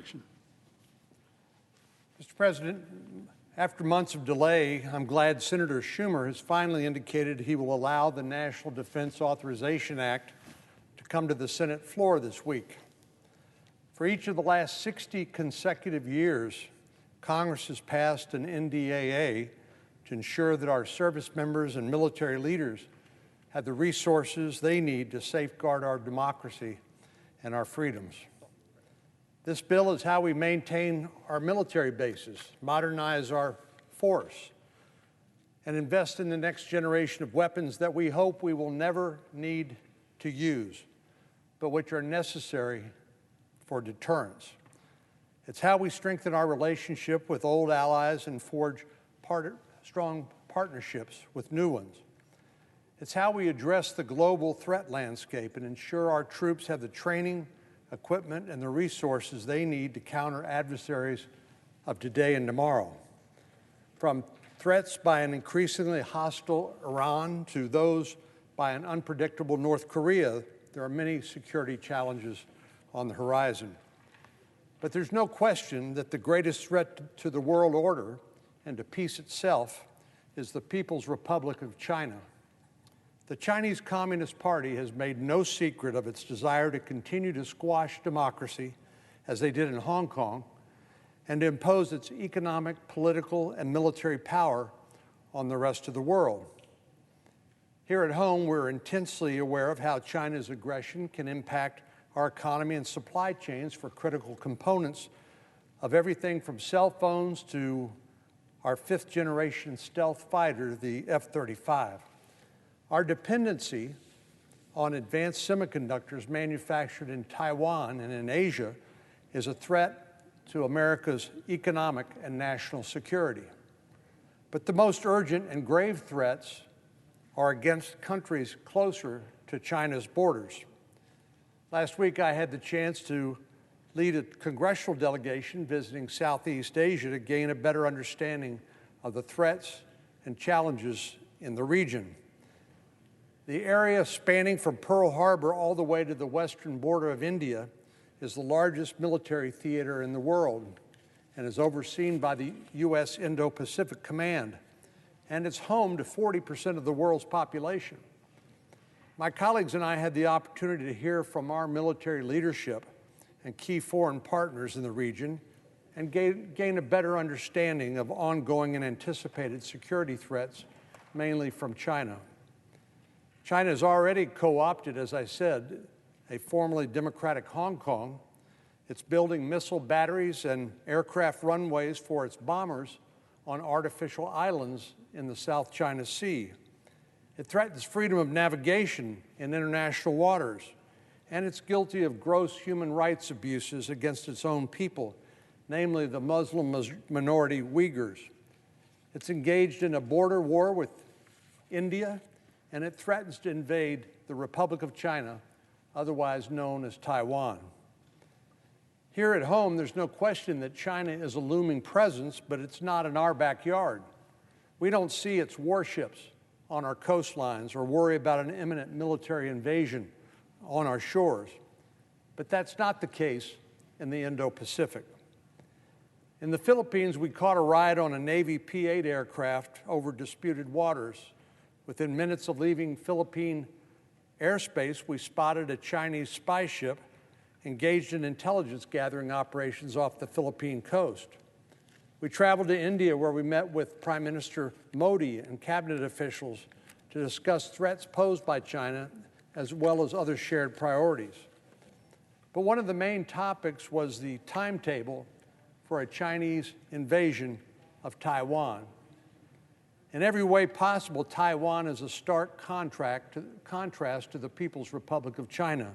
Mr. President, after months of delay, I'm glad Senator Schumer has finally indicated he will allow the National Defense Authorization Act to come to the Senate floor this week. For each of the last 60 consecutive years, Congress has passed an NDAA to ensure that our service members and military leaders have the resources they need to safeguard our democracy and our freedoms. This bill is how we maintain our military bases, modernize our force, and invest in the next generation of weapons that we hope we will never need to use, but which are necessary for deterrence. It's how we strengthen our relationship with old allies and forge strong partnerships with new ones. It's how we address the global threat landscape and ensure our troops have the training, equipment, and the resources they need to counter adversaries of today and tomorrow. From threats by an increasingly hostile Iran to those by an unpredictable North Korea, there are many security challenges on the horizon. But there's no question that the greatest threat to the world order and to peace itself is the People's Republic of China. The Chinese Communist Party has made no secret of its desire to continue to squash democracy, as they did in Hong Kong, and to impose its economic, political, and military power on the rest of the world. Here at home, we're intensely aware of how China's aggression can impact our economy and supply chains for critical components of everything from cell phones to our fifth-generation stealth fighter, the F-35. Our dependency on advanced semiconductors manufactured in Taiwan and in Asia is a threat to America's economic and national security. But the most urgent and grave threats are against countries closer to China's borders. Last week, I had the chance to lead a congressional delegation visiting Southeast Asia to gain a better understanding of the threats and challenges in the region. The area spanning from Pearl Harbor all the way to the western border of India is the largest military theater in the world and is overseen by the U.S. Indo-Pacific Command, and it's home to 40% of the world's population. My colleagues and I had the opportunity to hear from our military leadership and key foreign partners in the region and gain a better understanding of ongoing and anticipated security threats, mainly from China. China has already co-opted, as I said, a formerly democratic Hong Kong. It's building missile batteries and aircraft runways for its bombers on artificial islands in the South China Sea. It threatens freedom of navigation in international waters, and it's guilty of gross human rights abuses against its own people, namely the Muslim minority Uyghurs. It's engaged in a border war with India, and it threatens to invade the Republic of China, otherwise known as Taiwan. Here at home, there's no question that China is a looming presence, but it's not in our backyard. We don't see its warships on our coastlines or worry about an imminent military invasion on our shores. But that's not the case in the Indo-Pacific. In the Philippines, we caught a ride on a Navy P-8 aircraft over disputed waters. Within minutes of leaving Philippine airspace, we spotted a Chinese spy ship engaged in intelligence gathering operations off the Philippine coast. We traveled to India, where we met with Prime Minister Modi and cabinet officials to discuss threats posed by China, as well as other shared priorities. But one of the main topics was the timetable for a Chinese invasion of Taiwan. In every way possible, Taiwan is a stark contrast to the People's Republic of China.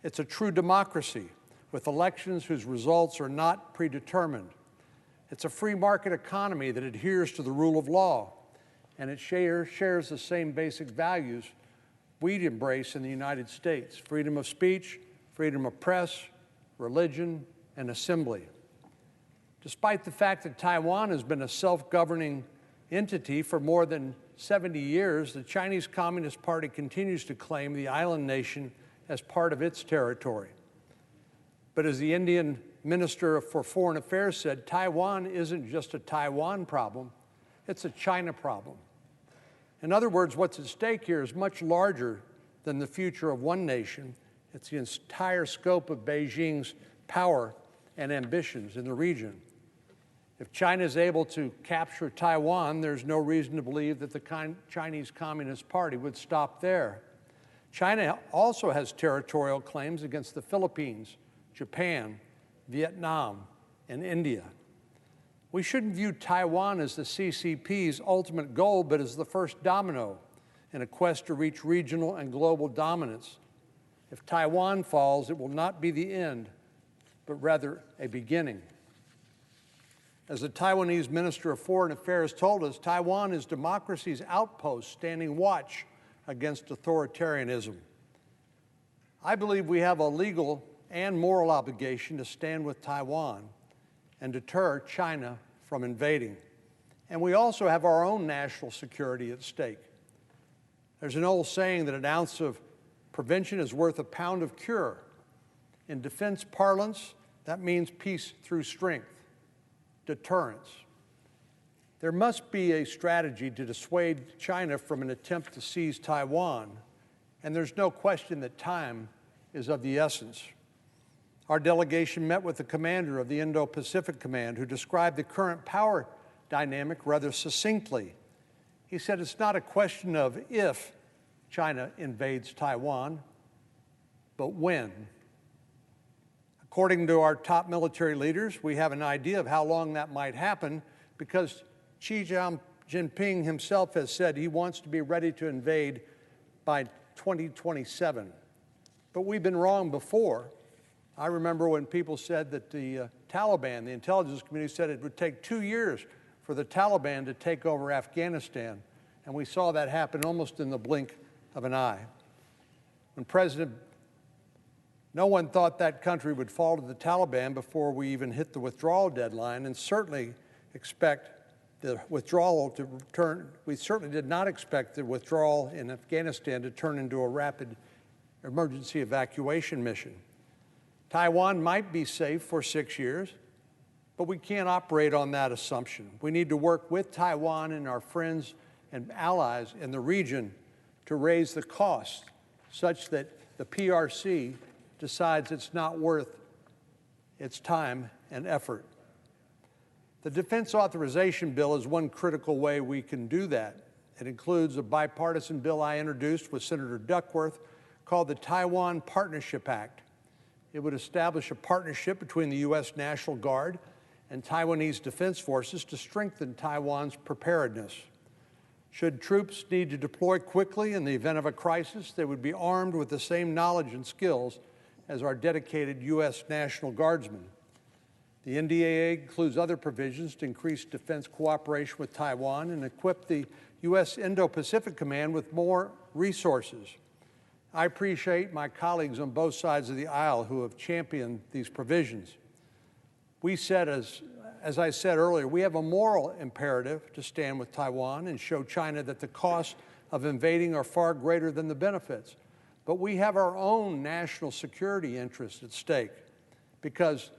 It's a true democracy with elections whose results are not predetermined. It's a free market economy that adheres to the rule of law, and it shares the same basic values we embrace in the United States: freedom of speech, freedom of press, religion, and assembly. Despite the fact that Taiwan has been a self-governing entity for more than 70 years, the Chinese Communist Party continues to claim the island nation as part of its territory. But as the Indian Minister for Foreign Affairs said Taiwan isn't just a Taiwan problem, it's a China problem. In other words, what's at stake here is much larger than the future of one nation. It's the entire scope of Beijing's power and ambitions in the region. If China is able to capture Taiwan, there's no reason to believe that the Chinese Communist Party would stop there. China also has territorial claims against the Philippines, Japan, Vietnam, and India. We shouldn't view Taiwan as the CCP's ultimate goal, but as the first domino in a quest to reach regional and global dominance. If Taiwan falls, it will not be the end, but rather a beginning. As the Taiwanese Minister of Foreign Affairs told us, Taiwan is democracy's outpost standing watch against authoritarianism. I believe we have a legal and moral obligation to stand with Taiwan and deter China from invading. And we also have our own national security at stake. There's an old saying that an ounce of prevention is worth a pound of cure. In defense parlance, that means peace through strength, deterrence. There must be a strategy to dissuade China from an attempt to seize Taiwan, and there's no question that time is of the essence. Our delegation met with the commander of the Indo-Pacific Command, who described the current power dynamic rather succinctly. He said it's not a question of if China invades Taiwan, but when. According to our top military leaders, we have an idea of how long that might happen because Xi Jinping himself has said he wants to be ready to invade by 2027. But we've been wrong before. I remember when people said that the Taliban, the intelligence community, said it would take 2 years for the Taliban to take over Afghanistan, and we saw that happen almost in the blink of an eye. No one thought that country would fall to the Taliban before we even hit the withdrawal deadline, and certainly expect the withdrawal to turn. We certainly did not expect the withdrawal in Afghanistan to turn into a rapid emergency evacuation mission. Taiwan might be safe for 6 years, but we can't operate on that assumption. We need to work with Taiwan and our friends and allies in the region to raise the cost such that the PRC decides it's not worth its time and effort. The Defense Authorization Bill is one critical way we can do that. It includes a bipartisan bill I introduced with Senator Duckworth called the Taiwan Partnership Act. It would establish a partnership between the U.S. National Guard and Taiwanese defense forces to strengthen Taiwan's preparedness. Should troops need to deploy quickly in the event of a crisis, they would be armed with the same knowledge and skills as our dedicated U.S. National Guardsmen. The NDAA includes other provisions to increase defense cooperation with Taiwan and equip the U.S. Indo-Pacific Command with more resources. I appreciate my colleagues on both sides of the aisle who have championed these provisions. We said, as I said earlier, we have a moral imperative to stand with Taiwan and show China that the costs of invading are far greater than the benefits. But we have our own national security interests at stake, because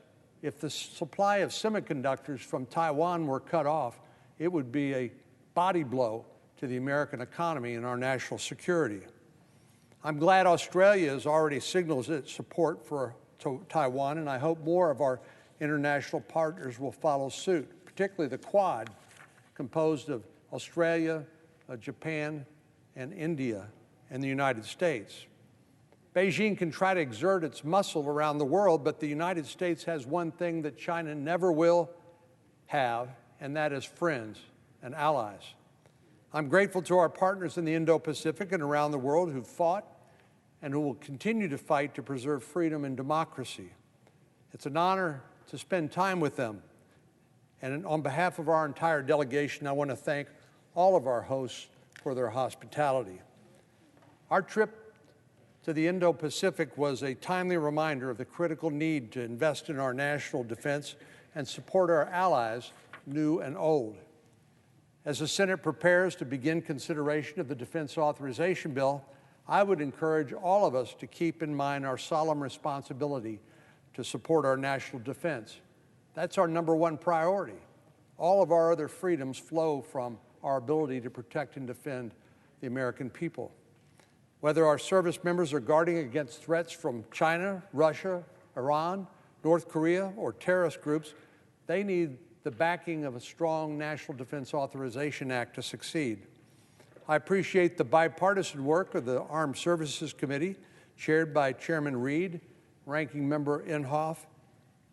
if the supply of semiconductors from Taiwan were cut off, it would be a body blow to the American economy and our national security. I'm glad Australia has already signaled its support for Taiwan, and I hope more of our international partners will follow suit, particularly the Quad, composed of Australia, Japan, and India, and the United States. Beijing can try to exert its muscle around the world, but the United States has one thing that China never will have, and that is friends and allies. I'm grateful to our partners in the Indo-Pacific and around the world who fought and who will continue to fight to preserve freedom and democracy. It's an honor to spend time with them. And on behalf of our entire delegation, I want to thank all of our hosts for their hospitality. Our trip to the Indo-Pacific was a timely reminder of the critical need to invest in our national defense and support our allies, new and old. As the Senate prepares to begin consideration of the Defense Authorization Bill, I would encourage all of us to keep in mind our solemn responsibility to support our national defense. That's our #1 priority. All of our other freedoms flow from our ability to protect and defend the American people. Whether our service members are guarding against threats from China, Russia, Iran, North Korea, or terrorist groups, they need the backing of a strong National Defense Authorization Act to succeed. I appreciate the bipartisan work of the Armed Services Committee, chaired by Chairman Reed, Ranking Member Inhofe,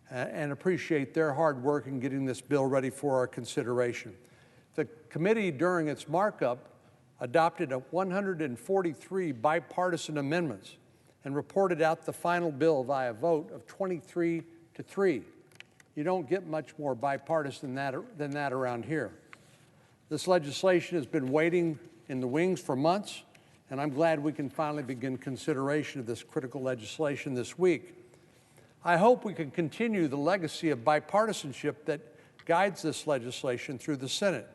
and appreciate their hard work in getting this bill ready for our consideration. The committee, during its markup, adopted 143 bipartisan amendments and reported out the final bill via a vote of 23-3. You don't get much more bipartisan than that around here. This legislation has been waiting in the wings for months, and I'm glad we can finally begin consideration of this critical legislation this week. I hope we can continue the legacy of bipartisanship that guides this legislation through the Senate.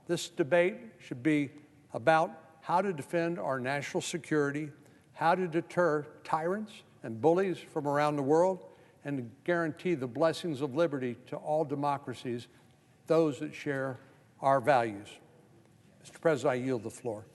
This debate should be about how to defend our national security, how to deter tyrants and bullies from around the world, and to guarantee the blessings of liberty to all democracies, those that share our values. Mr. President, I yield the floor.